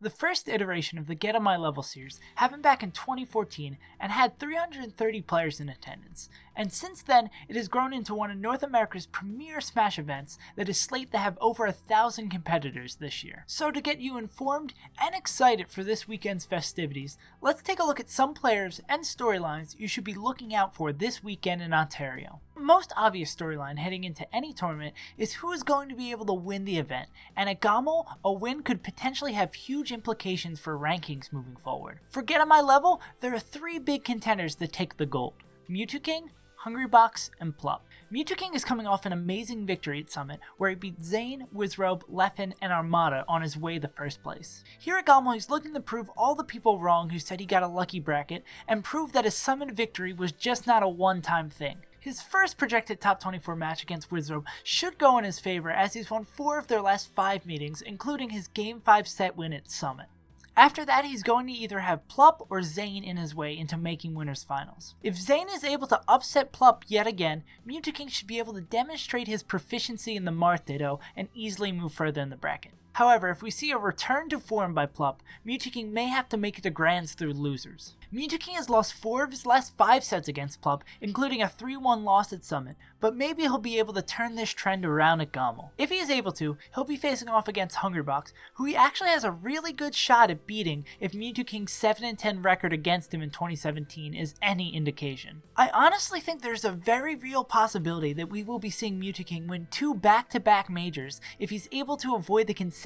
The first iteration of the Get On My Level series happened back in 2014 and had 330 players in attendance, and since then it has grown into one of North America's premier Smash events that is slated to have over 1,000 competitors this year. So to get you informed and excited for this weekend's festivities, let's take a look at some players and storylines you should be looking out for this weekend in Ontario. The most obvious storyline heading into any tournament is who is going to be able to win the event, and at GOML, a win could potentially have huge implications for rankings moving forward. For Get On My Level, there are 3 big contenders that take the gold: Mewtwo, Hungrybox, and Plup. Mewtwo is coming off an amazing victory at Summit, where he beat Zane, Wizrobe, Leffen, and Armada on his way to first place. Here at GOML, he's looking to prove all the people wrong who said he got a lucky bracket, and prove that his Summit victory was just not a one-time thing. His first projected top 24 match against Wizrobe should go in his favor, as he's won 4 of their last 5 meetings, including his Game 5 set win at Summit. After that, he's going to either have Plup or Zane in his way into making winners finals. If Zane is able to upset Plup yet again, Mewtwo should be able to demonstrate his proficiency in the Marth Ditto and easily move further in the bracket. However, if we see a return to form by Plup, Mewtwo may have to make it to Grands through losers. Mewtwo has lost 4 of his last 5 sets against Plup, including a 3-1 loss at Summit, but maybe he'll be able to turn this trend around at GOML. If he is able to, he'll be facing off against Hungrybox, who he actually has a really good shot at beating if Mewtwo's 7-10 record against him in 2017 is any indication. I honestly think there's a very real possibility that we will be seeing Mewtwo win 2 back-to-back majors if he's able to avoid the consistency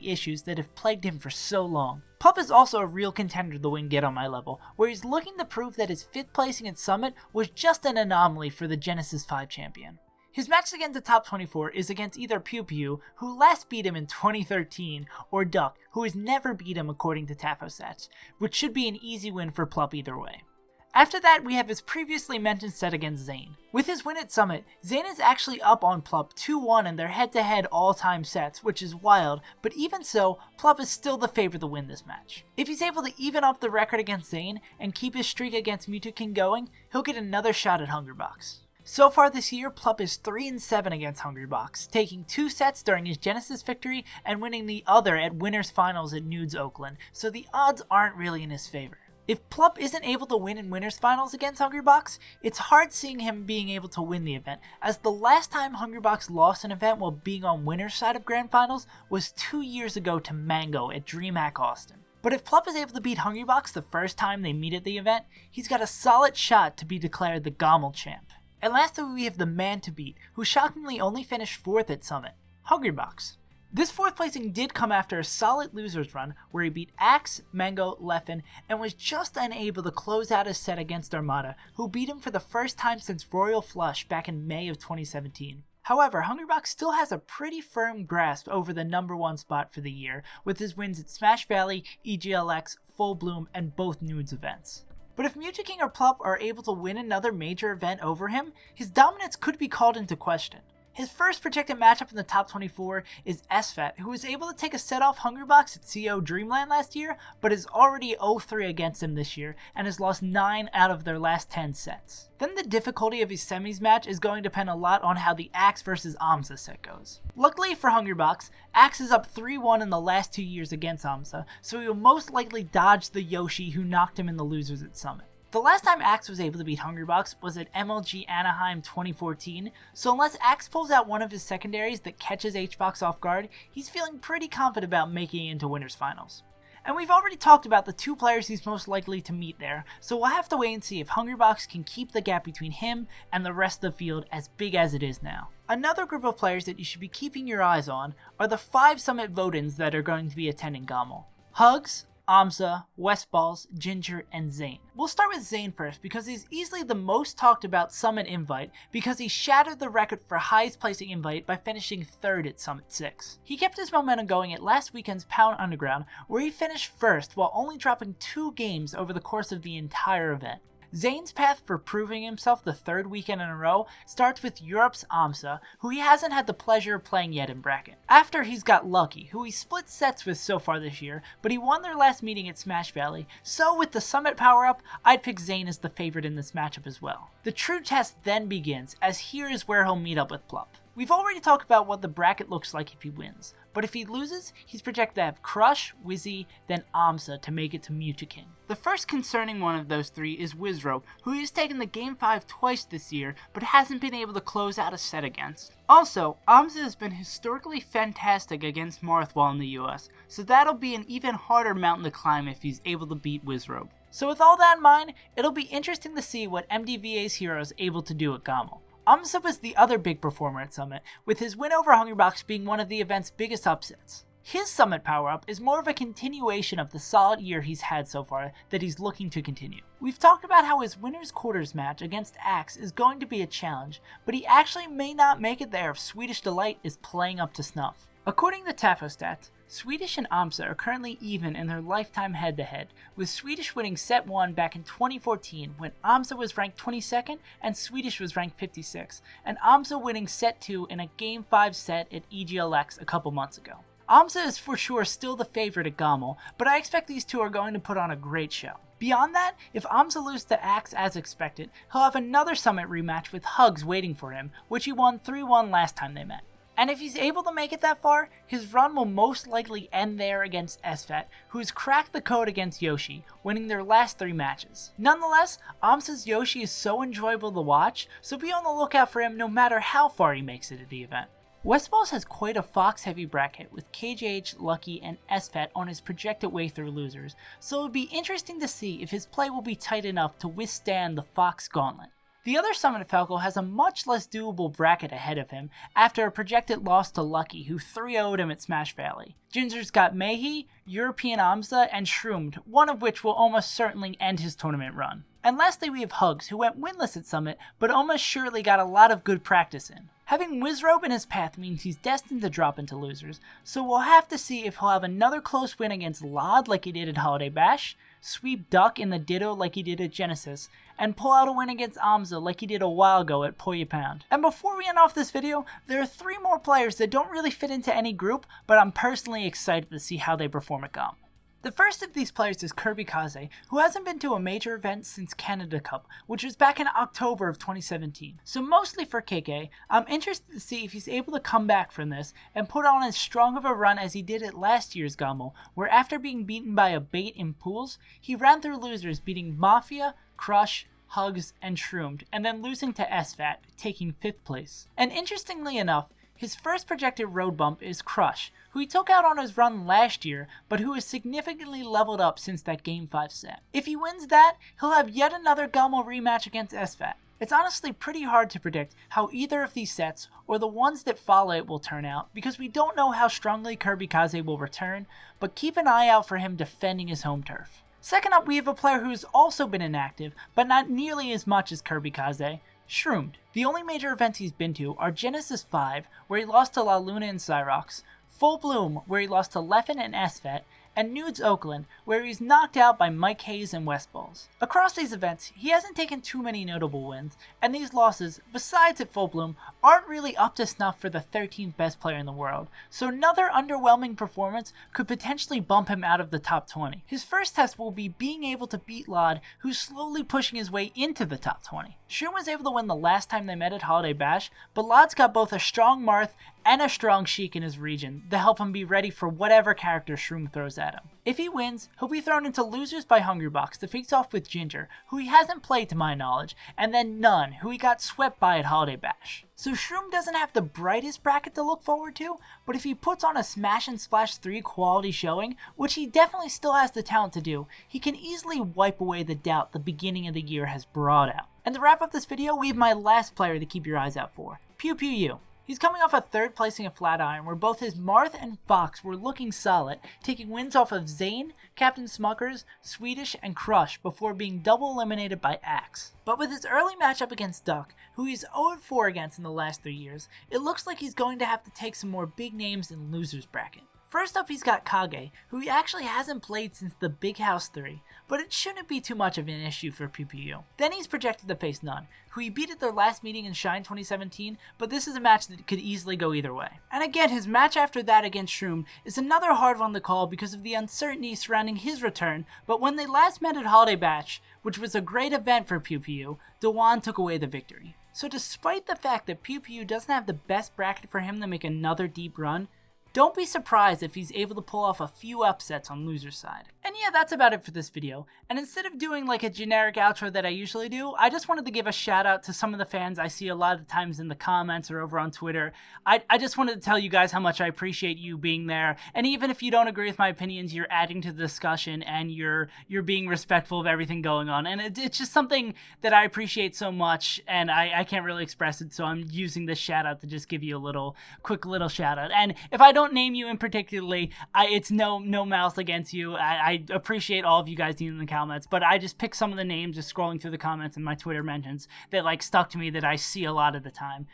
issues that have plagued him for so long. Plup is also a real contender to win Get On My Level, where he's looking to prove that his 5th placing at Summit was just an anomaly for the Genesis 5 champion. His match against the top 24 is against either Pew Pew, who last beat him in 2013, or Duck, who has never beat him according to Tafosats, which should be an easy win for Plup either way. After that, we have his previously mentioned set against Zane. With his win at Summit, Zane is actually up on Plup 2-1 in their head-to-head all-time sets, which is wild, but even so, Plup is still the favorite to win this match. If he's able to even up the record against Zane and keep his streak against Mewtwo going, he'll get another shot at Hungrybox. So far this year, Plup is 3-7 against Hungrybox, taking 2 sets during his Genesis victory and winning the other at Winners Finals at Nudes Oakland, so the odds aren't really in his favor. If Plup isn't able to win in Winners Finals against Hungrybox, it's hard seeing him being able to win the event, as the last time Hungrybox lost an event while being on winner's side of Grand Finals was 2 years ago to Mango at DreamHack Austin. But if Plup is able to beat Hungrybox the first time they meet at the event, he's got a solid shot to be declared the GOML champ. And lastly, we have the man to beat, who shockingly only finished 4th at Summit, Hungrybox. This 4th placing did come after a solid losers run where he beat Axe, Mango, Leffen, and was just unable to close out his set against Armada, who beat him for the first time since Royal Flush back in May of 2017. However, Hungrybox still has a pretty firm grasp over the number 1 spot for the year, with his wins at Smash Valley, EGLX, Full Bloom, and both Nudes events. But if Mewtwo or Plup are able to win another major event over him, his dominance could be called into question. His first projected matchup in the top 24 is SFAT, who was able to take a set off Hungrybox at CO Dreamland last year, but is already 0-3 against him this year, and has lost 9 out of their last 10 sets. Then the difficulty of his semis match is going to depend a lot on how the Axe vs Amsa set goes. Luckily for Hungrybox, Axe is up 3-1 in the last 2 years against Amsa, so he will most likely dodge the Yoshi who knocked him in the losers at Summit. The last time Axe was able to beat Hungrybox was at MLG Anaheim 2014, so unless Axe pulls out one of his secondaries that catches HBox off guard, he's feeling pretty confident about making it into Winners Finals. And we've already talked about the 2 players he's most likely to meet there, so we'll have to wait and see if Hungrybox can keep the gap between him and the rest of the field as big as it is now. Another group of players that you should be keeping your eyes on are the 5 Summit vote-ins that are going to be attending GOML: Hugs, Amsa, Westballs, Ginger, and Zane. We'll start with Zane first because he's easily the most talked about Summit invite because he shattered the record for highest placing invite by finishing 3rd at Summit 6. He kept his momentum going at last weekend's Pound Underground, where he finished 1st while only dropping 2 games over the course of the entire event. Zane's path for proving himself the 3rd weekend in a row starts with Europe's Amsa, who he hasn't had the pleasure of playing yet in bracket. After he's got Lucky, who he split sets with so far this year, but he won their last meeting at Smash Valley, so with the Summit power-up, I'd pick Zane as the favorite in this matchup as well. The true test then begins, as here is where he'll meet up with Plup. We've already talked about what the bracket looks like if he wins, but but if he loses, he's projected to have Crush, Wizzy, then Amsa to make it to Mewtwokin. The first concerning one of those three is Wizzrobe, who has taken the Game 5 twice this year, but hasn't been able to close out a set against. Also, Amsa has been historically fantastic against Marthwall in the US, so that'll be an even harder mountain to climb if he's able to beat Wizzrobe. So with all that in mind, it'll be interesting to see what MDVA's hero is able to do at GOML. Amsa was the other big performer at Summit, with his win over Hungrybox being one of the event's biggest upsets. His Summit power-up is more of a continuation of the solid year he's had so far that he's looking to continue. We've talked about how his winner's quarters match against Axe is going to be a challenge, but he actually may not make it there if Swedish Delight is playing up to snuff. According to Tafostats, Swedish and Amsa are currently even in their lifetime head-to-head, with Swedish winning set 1 back in 2014 when Amsa was ranked 22nd and Swedish was ranked 56, and Amsa winning set 2 in a Game 5 set at EGLX a couple months ago. Amsa is for sure still the favorite at GOML, but I expect these two are going to put on a great show. Beyond that, if Amsa loses to Axe as expected, he'll have another Summit rematch with Hugs waiting for him, which he won 3-1 last time they met. And if he's able to make it that far, his run will most likely end there against SFAT, who's cracked the code against Yoshi, winning their last 3 matches. Nonetheless, Amsa's Yoshi is so enjoyable to watch, so be on the lookout for him no matter how far he makes it at the event. Westballs has quite a Fox-heavy bracket with KJH, Lucky, and SFAT on his projected way through losers, so it would be interesting to see if his play will be tight enough to withstand the Fox gauntlet. The other Summit Falco has a much less doable bracket ahead of him after a projected loss to Lucky, who 3-0'd him at Smash Valley. Ginger's got Mehi, European Amsa, and Shroomed, one of which will almost certainly end his tournament run. And lastly we have Hugs, who went winless at Summit, but almost surely got a lot of good practice in. Having Wizzrobe in his path means he's destined to drop into losers, so we'll have to see if he'll have another close win against Lod like he did at Holiday Bash, sweep Duck in the Ditto like he did at Genesis, and pull out a win against Amsa like he did a while ago at Puyo Pound. And before we end off this video, there are 3 more players that don't really fit into any group, but I'm personally excited to see how they perform at GOML. The first of these players is Kirby Kaze, who hasn't been to a major event since Canada Cup, which was back in October of 2017. So mostly for KK, I'm interested to see if he's able to come back from this and put on as strong of a run as he did at last year's GOML, where after being beaten by a bait in pools, he ran through losers beating Mafia, Crush, Hugs, and Shroomed, and then losing to SFAT, taking 5th place. And interestingly enough, his first projected road bump is Crush, who he took out on his run last year, but who has significantly leveled up since that Game 5 set. If he wins that, he'll have yet another GOML rematch against SFAT. It's honestly pretty hard to predict how either of these sets, or the ones that follow it, will turn out, because we don't know how strongly Kirby Kaze will return, but keep an eye out for him defending his home turf. Second up, we have a player who's also been inactive, but not nearly as much as Kirby Kaze, Shroomed. The only major events he's been to are Genesis 5, where he lost to La Luna and Cyrox, Full Bloom, where he lost to Leffen and SFAT, and Nudes Oakland, where he's knocked out by Mike Hayes and Westballs. Across these events, he hasn't taken too many notable wins, and these losses, besides at Full Bloom, aren't really up to snuff for the 13th best player in the world, so another underwhelming performance could potentially bump him out of the top 20. His first test will be being able to beat Lod, who's slowly pushing his way into the top 20. Shroom was able to win the last time they met at Holiday Bash, but Lod's got both a strong Marth and a strong Sheik in his region to help him be ready for whatever character Shroom throws at him. If he wins, he'll be thrown into Losers by Hungrybox to face off with Ginger, who he hasn't played to my knowledge, and then None, who he got swept by at Holiday Bash. So Shroom doesn't have the brightest bracket to look forward to, but if he puts on a Smash and Splash 3 quality showing, which he definitely still has the talent to do, he can easily wipe away the doubt the beginning of the year has brought out. And to wrap up this video, we have my last player to keep your eyes out for, Pew Pew U. He's coming off a 3rd placing at Flatiron, where both his Marth and Fox were looking solid, taking wins off of Zane, Captain Smuckers, Swedish, and Crush before being double eliminated by Axe. But with his early matchup against Duck, who he's 0-4 against in the last 3 years, it looks like he's going to have to take some more big names in Losers bracket. First up, he's got Kage, who he actually hasn't played since the Big House 3, but it shouldn't be too much of an issue for PPU. Then he's projected to face None, who he beat at their last meeting in Shine 2017, but this is a match that could easily go either way. And again, his match after that against Shroom is another hard one to call because of the uncertainty surrounding his return, but when they last met at Holiday Bash, which was a great event for PPU, Dewan took away the victory. So despite the fact that PPU doesn't have the best bracket for him to make another deep run, Don't be surprised if he's able to pull off a few upsets on loser's side. And yeah, that's about it for this video. And instead of doing like a generic outro that I usually do, I just wanted to give a shout out to some of the fans I see a lot of times in the comments or over on Twitter. I just wanted to tell you guys how much I appreciate you being there. And even if you don't agree with my opinions, you're adding to the discussion and you're being respectful of everything going on. And it's just something that I appreciate so much, and I can't really express it, so I'm using this shout out to just give you a quick little shout out. And if I don't name you in particularly, it's no malice against you. I appreciate all of you guys in the comments, but I just picked some of the names just scrolling through the comments and my Twitter mentions that like stuck to me that I see a lot of the time.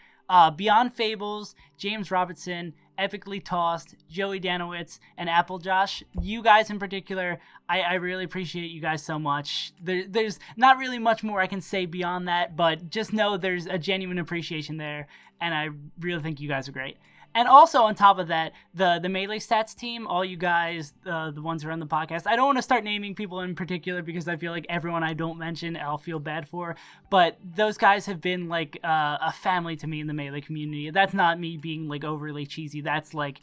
Beyond Fables, James Robertson, Epically Tossed, Joey Danowitz, and Apple Josh. You guys in particular, I really appreciate you guys so much. There's not really much more I can say beyond that, but just know there's a genuine appreciation there, and I really think you guys are great. And also on top of that, the Melee Stats team, all you guys, the ones who are on the podcast, I don't want to start naming people in particular because I feel like everyone I don't mention, I'll feel bad for. But those guys have been like a family to me in the Melee community. That's not me being like overly cheesy. That's like,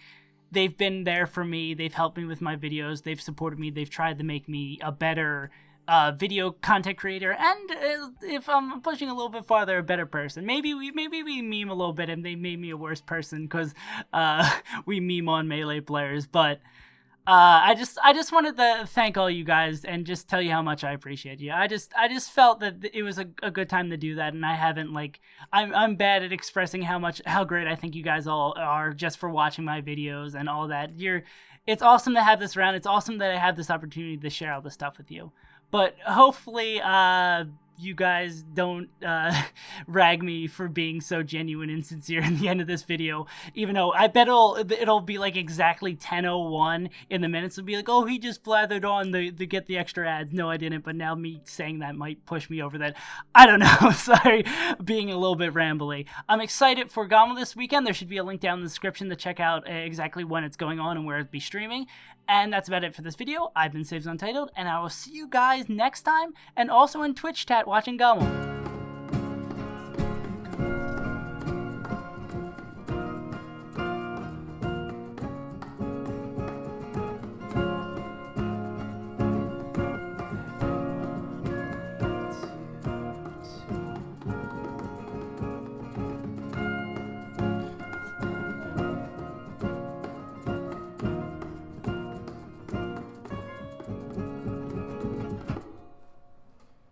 they've been there for me. They've helped me with my videos. They've supported me. They've tried to make me a better video content creator, and if I'm pushing a little bit farther, a better person. Maybe we meme a little bit and they made me a worse person because we meme on Melee players. But I just wanted to thank all you guys and just tell you how much I appreciate you. I just felt that it was a good time to do that, and I haven't like I'm bad at expressing how great I think you guys all are just for watching my videos and all that. It's awesome to have this around. It's awesome that I have this opportunity to share all this stuff with you. But hopefully, you guys don't rag me for being so genuine and sincere in the end of this video, even though I bet it'll be like exactly 10:01 in the minutes. It'll be like, oh, he just blathered on to get the extra ads. No, I didn't, but now me saying that might push me over that. I don't know. Sorry, being a little bit rambly. I'm excited for GOML this weekend. There should be a link down in the description to check out exactly when it's going on and where it'll be streaming. And that's about it for this video. I've been SaveAsUntitled, and I will see you guys next time, and also in Twitch chat watching GOML.